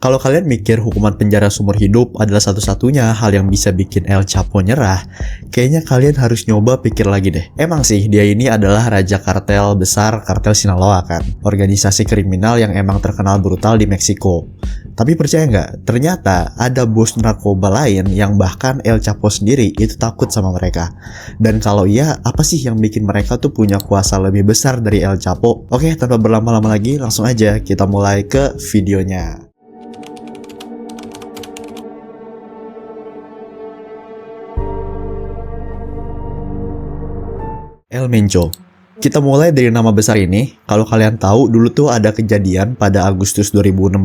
Kalau kalian mikir hukuman penjara seumur hidup adalah satu-satunya hal yang bisa bikin El Chapo nyerah, kayaknya kalian harus nyoba pikir lagi deh. Emang sih, dia ini adalah raja kartel besar, kartel Sinaloa kan? Organisasi kriminal yang emang terkenal brutal di Meksiko. Tapi percaya nggak? Ternyata ada bos narkoba lain yang bahkan El Chapo sendiri itu takut sama mereka. Dan kalau iya, apa sih yang bikin mereka tuh punya kuasa lebih besar dari El Chapo? Oke, tanpa berlama-lama lagi, langsung aja kita mulai ke videonya. El Mencho. Kita mulai dari nama besar ini. Kalau kalian tahu, dulu tuh ada kejadian pada Agustus 2016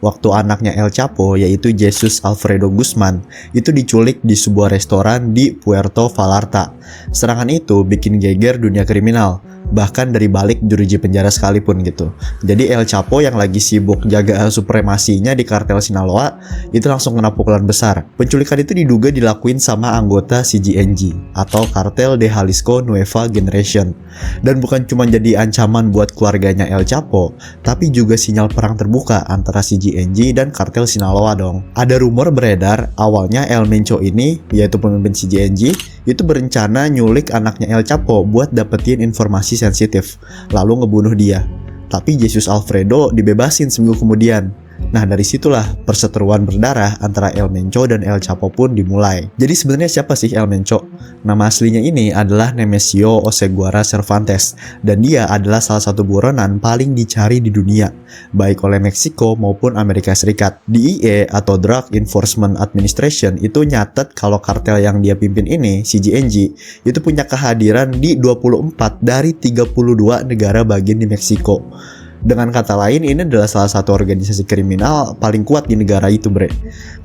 waktu anaknya El Chapo, yaitu Jesus Alfredo Guzman, itu diculik di sebuah restoran di Puerto Vallarta. Serangan itu bikin geger dunia kriminal, bahkan dari balik jeruji penjara sekalipun gitu. Jadi El Chapo yang lagi sibuk jaga supremasinya di kartel Sinaloa itu langsung kena pukulan besar. Penculikan itu diduga dilakuin sama anggota CGNG atau Cartel de Jalisco Nueva Generation. Dan bukan cuma jadi ancaman buat keluarganya El Chapo, tapi juga sinyal perang terbuka antara CGNG dan kartel Sinaloa dong. Ada rumor beredar awalnya El Mencho ini, yaitu pemimpin CGNG, itu berencana nyulik anaknya El Chapo buat dapetin informasi sensitif, lalu ngebunuh dia. Tapi Jesus Alfredo dibebasin seminggu kemudian. Nah, dari situlah perseteruan berdarah antara El Mencho dan El Chapo pun dimulai. Jadi sebenarnya siapa sih El Mencho? Nama aslinya ini adalah Nemesio Oseguera Cervantes, dan dia adalah salah satu buronan paling dicari di dunia, baik oleh Meksiko maupun Amerika Serikat. DEA atau Drug Enforcement Administration itu nyatet kalau kartel yang dia pimpin ini, CGNG, itu punya kehadiran di 24 dari 32 negara bagian di Meksiko. Dengan kata lain, ini adalah salah satu organisasi kriminal paling kuat di negara itu, bre.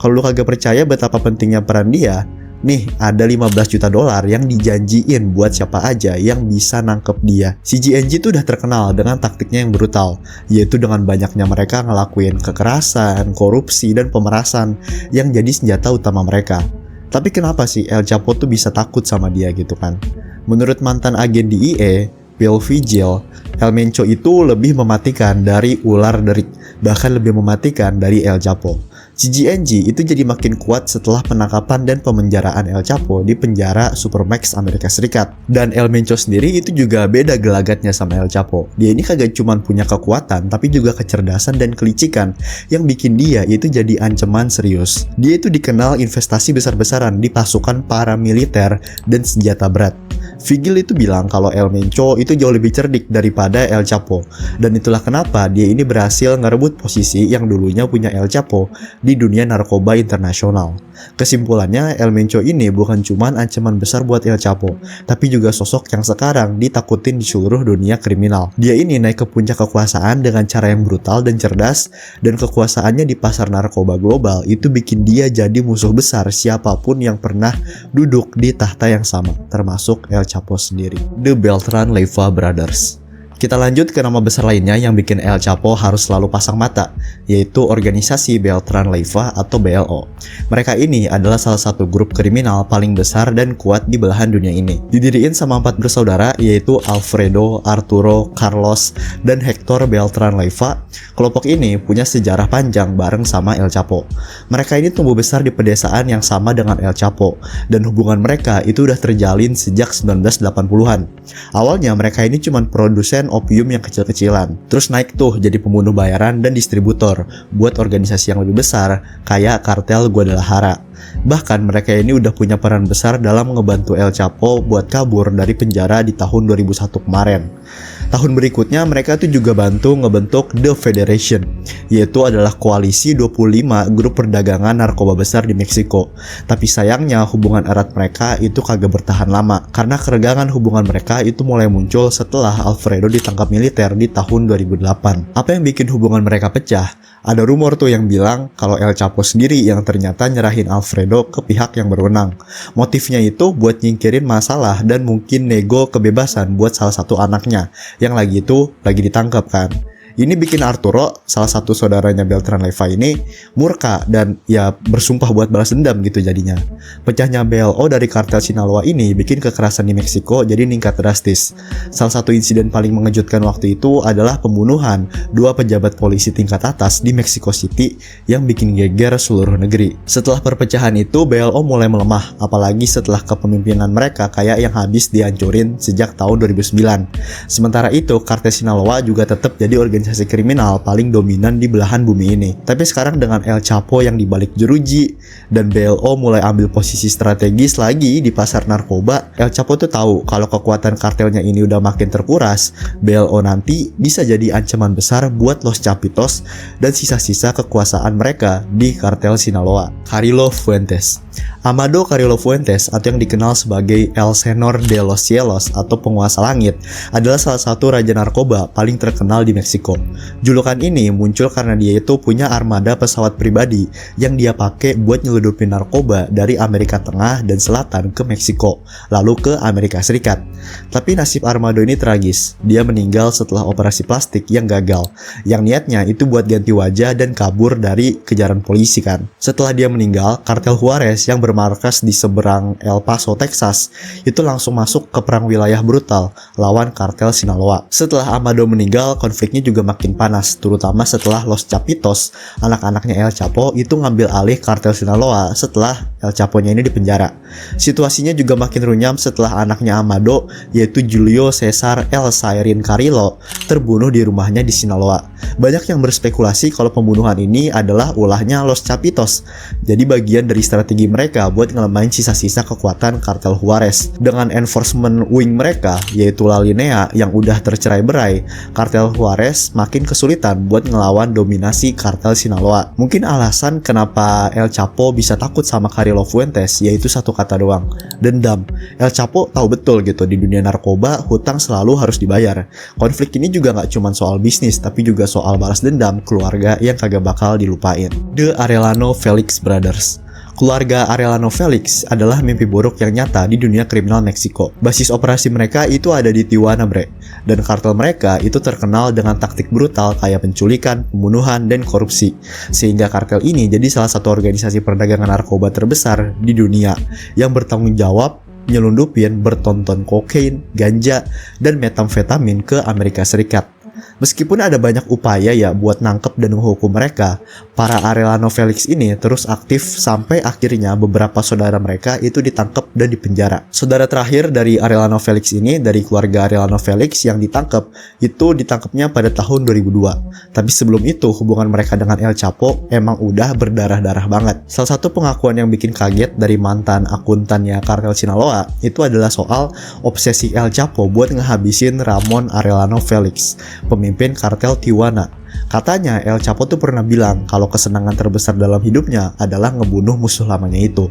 Kalau lu kagak percaya betapa pentingnya peran dia, nih ada 15 juta dolar yang dijanjiin buat siapa aja yang bisa nangkep dia. CGNG tuh udah terkenal dengan taktiknya yang brutal, yaitu dengan banyaknya mereka ngelakuin kekerasan, korupsi, dan pemerasan yang jadi senjata utama mereka. Tapi kenapa sih El Chapo tuh bisa takut sama dia gitu kan? Menurut mantan agen DEA, Bill Vigil, El Mencho itu lebih mematikan dari ular derik, bahkan lebih mematikan dari El Chapo. CGNG itu jadi makin kuat setelah penangkapan dan pemenjaraan El Chapo di penjara Supermax Amerika Serikat. Dan El Mencho sendiri itu juga beda gelagatnya sama El Chapo. Dia ini kagak cuma punya kekuatan, tapi juga kecerdasan dan kelicikan yang bikin dia itu jadi ancaman serius. Dia itu dikenal investasi besar-besaran di pasukan paramiliter dan senjata berat. Vigil itu bilang kalau El Mencho itu jauh lebih cerdik daripada El Chapo, dan itulah kenapa dia ini berhasil ngerebut posisi yang dulunya punya El Chapo di dunia narkoba internasional. Kesimpulannya, El Mencho ini bukan cuma ancaman besar buat El Chapo, tapi juga sosok yang sekarang ditakutin di seluruh dunia kriminal. Dia ini naik ke puncak kekuasaan dengan cara yang brutal dan cerdas, dan kekuasaannya di pasar narkoba global itu bikin dia jadi musuh besar siapapun yang pernah duduk di tahta yang sama, termasuk El Chapo sendiri. The Beltran Leyva Brothers. Kita lanjut ke nama besar lainnya yang bikin El Chapo harus selalu pasang mata, yaitu organisasi Beltran Leyva atau BLO. Mereka ini adalah salah satu grup kriminal paling besar dan kuat di belahan dunia ini. Didiriin sama 4 bersaudara, yaitu Alfredo, Arturo, Carlos, dan Hector Beltran Leyva. Kelompok ini punya sejarah panjang bareng sama El Chapo. Mereka ini tumbuh besar di pedesaan yang sama dengan El Chapo, dan hubungan mereka itu udah terjalin sejak 1980-an. Awalnya mereka ini cuma produsen opium yang kecil-kecilan, terus naik tuh jadi pembunuh bayaran dan distributor buat organisasi yang lebih besar kayak kartel Guadalajara. Bahkan mereka ini udah punya peran besar dalam ngebantu El Chapo buat kabur dari penjara di tahun 2001 kemarin. Tahun berikutnya mereka tuh juga bantu ngebentuk The Federation, yaitu adalah koalisi 25 grup perdagangan narkoba besar di Meksiko. Tapi sayangnya hubungan erat mereka itu kagak bertahan lama, karena keregangan hubungan mereka itu mulai muncul setelah Alfredo ditangkap militer di tahun 2008. Apa yang bikin hubungan mereka pecah? Ada rumor tuh yang bilang kalau El Chapo sendiri yang ternyata nyerahin Alfredo ke pihak yang berwenang. Motifnya itu buat nyingkirin masalah dan mungkin nego kebebasan buat salah satu anaknya yang lagi ditangkap kan. Ini bikin Arturo, salah satu saudaranya Beltran Leyva ini, murka dan ya bersumpah buat balas dendam gitu jadinya. Pecahnya BLO dari kartel Sinaloa ini bikin kekerasan di Meksiko jadi meningkat drastis. Salah satu insiden paling mengejutkan waktu itu adalah pembunuhan 2 pejabat polisi tingkat atas di Mexico City yang bikin geger seluruh negeri. Setelah perpecahan itu, BLO mulai melemah, apalagi setelah kepemimpinan mereka kayak yang habis dihancurin sejak tahun 2009. Sementara itu, kartel Sinaloa juga tetap jadi organisasi kriminal paling dominan di belahan bumi ini. Tapi sekarang dengan El Chapo yang dibalik jeruji dan BLO mulai ambil posisi strategis lagi di pasar narkoba, El Chapo tuh tahu kalau kekuatan kartelnya ini udah makin terkuras, BLO nanti bisa jadi ancaman besar buat Los Chapitos dan sisa-sisa kekuasaan mereka di kartel Sinaloa. Carrillo Fuentes. Amado Carrillo Fuentes atau yang dikenal sebagai El Senor de los Cielos atau penguasa langit adalah salah satu raja narkoba paling terkenal di Meksiko. Julukan ini muncul karena dia itu punya armada pesawat pribadi yang dia pakai buat nyeludupin narkoba dari Amerika Tengah dan Selatan ke Meksiko, lalu ke Amerika Serikat. Tapi nasib armado ini tragis. Dia meninggal setelah operasi plastik yang gagal, yang niatnya itu buat ganti wajah dan kabur dari kejaran polisi kan. Setelah dia meninggal, kartel Juarez yang bermarkas di seberang El Paso, Texas, itu langsung masuk ke perang wilayah brutal lawan kartel Sinaloa. Setelah Amado meninggal, konfliknya juga makin panas, terutama setelah Los Chapitos, anak-anaknya El Chapo, itu ngambil alih kartel Sinaloa setelah El Chapo-nya ini dipenjara. Situasinya juga makin runyam setelah anaknya Amado, yaitu Julio Cesar El Sairin Carrillo, terbunuh di rumahnya di Sinaloa. Banyak yang berspekulasi kalau pembunuhan ini adalah ulahnya Los Chapitos, jadi bagian dari strategi mereka buat ngelemahin sisa-sisa kekuatan kartel Juarez. Dengan enforcement wing mereka, yaitu La Linea yang udah tercerai-berai, kartel Juarez makin kesulitan buat ngelawan dominasi kartel Sinaloa. Mungkin alasan kenapa El Chapo bisa takut sama Carrillo Fuentes yaitu satu kata doang, dendam. El Chapo tahu betul gitu, di dunia narkoba hutang selalu harus dibayar. Konflik ini juga gak cuma soal bisnis, tapi juga soal balas dendam keluarga yang kagak bakal dilupain. The Arellano Felix Brothers. Keluarga Arellano Felix adalah mimpi buruk yang nyata di dunia kriminal Meksiko. Basis operasi mereka itu ada di Tijuana, bre. Dan kartel mereka itu terkenal dengan taktik brutal kayak penculikan, pembunuhan, dan korupsi. Sehingga kartel ini jadi salah satu organisasi perdagangan narkoba terbesar di dunia yang bertanggung jawab nyelundupin bertonton kokain, ganja, dan metamfetamin ke Amerika Serikat. Meskipun ada banyak upaya ya buat nangkep dan menghukum mereka, para Arellano Felix ini terus aktif sampai akhirnya beberapa saudara mereka itu ditangkap dan dipenjara. Saudara terakhir dari Arellano Felix ini, dari keluarga Arellano Felix yang ditangkap, itu ditangkapnya pada tahun 2002. Tapi sebelum itu hubungan mereka dengan El Chapo emang udah berdarah-darah banget. Salah satu pengakuan yang bikin kaget dari mantan akuntannya kartel Sinaloa itu adalah soal obsesi El Chapo buat ngehabisin Ramon Arellano Felix, pemimpin kartel Tijuana. Katanya El Chapo tuh pernah bilang kalau kesenangan terbesar dalam hidupnya adalah ngebunuh musuh lamanya itu.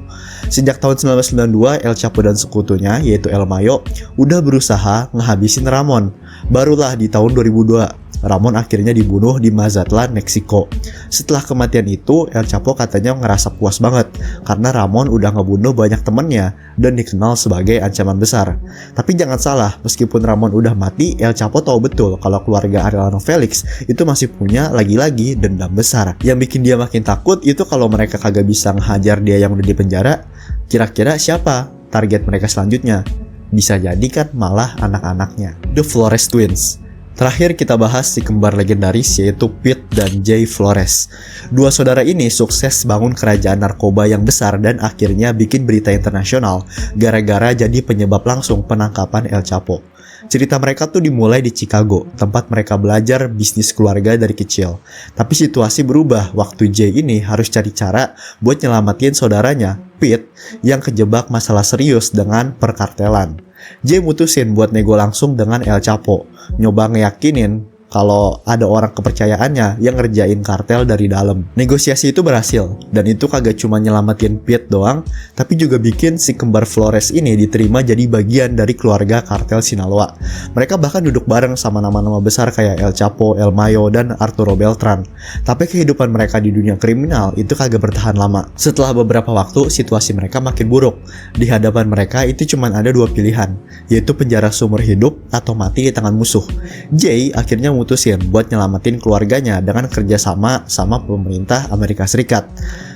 Sejak tahun 1992, El Chapo dan sekutunya yaitu El Mayo udah berusaha ngehabisin Ramon. Barulah di tahun 2002 Ramon akhirnya dibunuh di Mazatlan, Meksiko. Setelah kematian itu, El Chapo katanya ngerasa puas banget karena Ramon udah ngebunuh banyak temennya dan dikenal sebagai ancaman besar. Tapi jangan salah, meskipun Ramon udah mati, El Chapo tahu betul kalau keluarga Arellano Felix itu masih punya lagi-lagi dendam besar. Yang bikin dia makin takut itu kalau mereka kagak bisa ngehajar dia yang udah di penjara, kira-kira siapa target mereka selanjutnya? Bisa jadi kan malah anak-anaknya. The Flores Twins. Terakhir kita bahas si kembar legendaris yaitu Pete dan Jay Flores. Dua saudara ini sukses bangun kerajaan narkoba yang besar dan akhirnya bikin berita internasional gara-gara jadi penyebab langsung penangkapan El Chapo. Cerita mereka tuh dimulai di Chicago, tempat mereka belajar bisnis keluarga dari kecil. Tapi situasi berubah waktu Jay ini harus cari cara buat nyelamatin saudaranya, Pete, yang kejebak masalah serius dengan perkartelan. Jay mutusin buat nego langsung dengan El Chapo, nyoba ngeyakinin kalau ada orang kepercayaannya yang ngerjain kartel dari dalam. Negosiasi itu berhasil, dan itu kagak cuma nyelamatin Pete doang, tapi juga bikin si kembar Flores ini diterima jadi bagian dari keluarga kartel Sinaloa. Mereka bahkan duduk bareng sama nama-nama besar kayak El Chapo, El Mayo, dan Arturo Beltran. Tapi kehidupan mereka di dunia kriminal itu kagak bertahan lama. Setelah beberapa waktu, situasi mereka makin buruk. Di hadapan mereka itu cuma ada dua pilihan, yaitu penjara seumur hidup atau mati di tangan musuh. Jay akhirnya mutusin buat nyelamatin keluarganya dengan kerjasama sama pemerintah Amerika Serikat.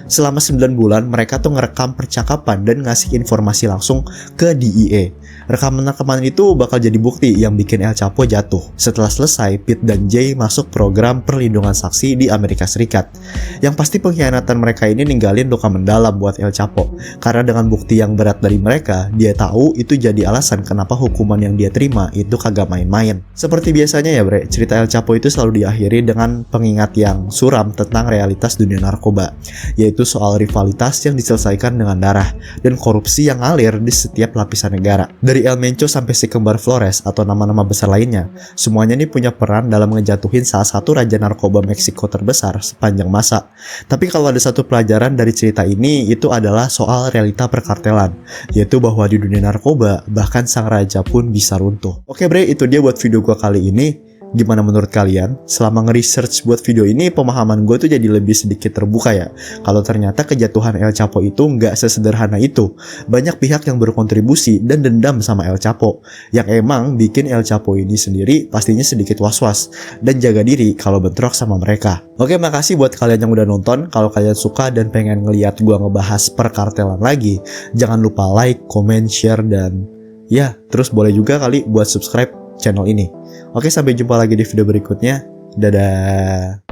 Selama 9 bulan mereka tuh ngerekam percakapan dan ngasih informasi langsung ke DEA. Rekaman-rekaman itu bakal jadi bukti yang bikin El Chapo jatuh. Setelah selesai, Pete dan Jay masuk program perlindungan saksi di Amerika Serikat. Yang pasti pengkhianatan mereka ini ninggalin luka mendalam buat El Chapo. Karena dengan bukti yang berat dari mereka, dia tahu itu jadi alasan kenapa hukuman yang dia terima itu kagak main-main. Seperti biasanya ya bre, cerita El Chapo itu selalu diakhiri dengan pengingat yang suram tentang realitas dunia narkoba, yaitu soal rivalitas yang diselesaikan dengan darah dan korupsi yang ngalir di setiap lapisan negara. Dari El Mencho sampai si kembar Flores atau nama-nama besar lainnya, semuanya ini punya peran dalam ngejatuhin salah satu raja narkoba Meksiko terbesar sepanjang masa. Tapi kalau ada satu pelajaran dari cerita ini, itu adalah soal realita perkartelan, yaitu bahwa di dunia narkoba bahkan sang raja pun bisa runtuh. Oke bre, itu dia buat video gua kali ini. Gimana menurut kalian? Selama nge-research buat video ini, pemahaman gue tuh jadi lebih sedikit terbuka ya. Kalau ternyata kejatuhan El Chapo itu nggak sesederhana itu. Banyak pihak yang berkontribusi dan dendam sama El Chapo, yang emang bikin El Chapo ini sendiri pastinya sedikit was-was dan jaga diri kalau bentrok sama mereka. Oke, makasih buat kalian yang udah nonton. Kalau kalian suka dan pengen ngeliat gue ngebahas perkartelan lagi, jangan lupa like, comment, share, dan ya, terus boleh juga kali buat subscribe channel ini. Oke, sampai jumpa lagi di video berikutnya. Dadah.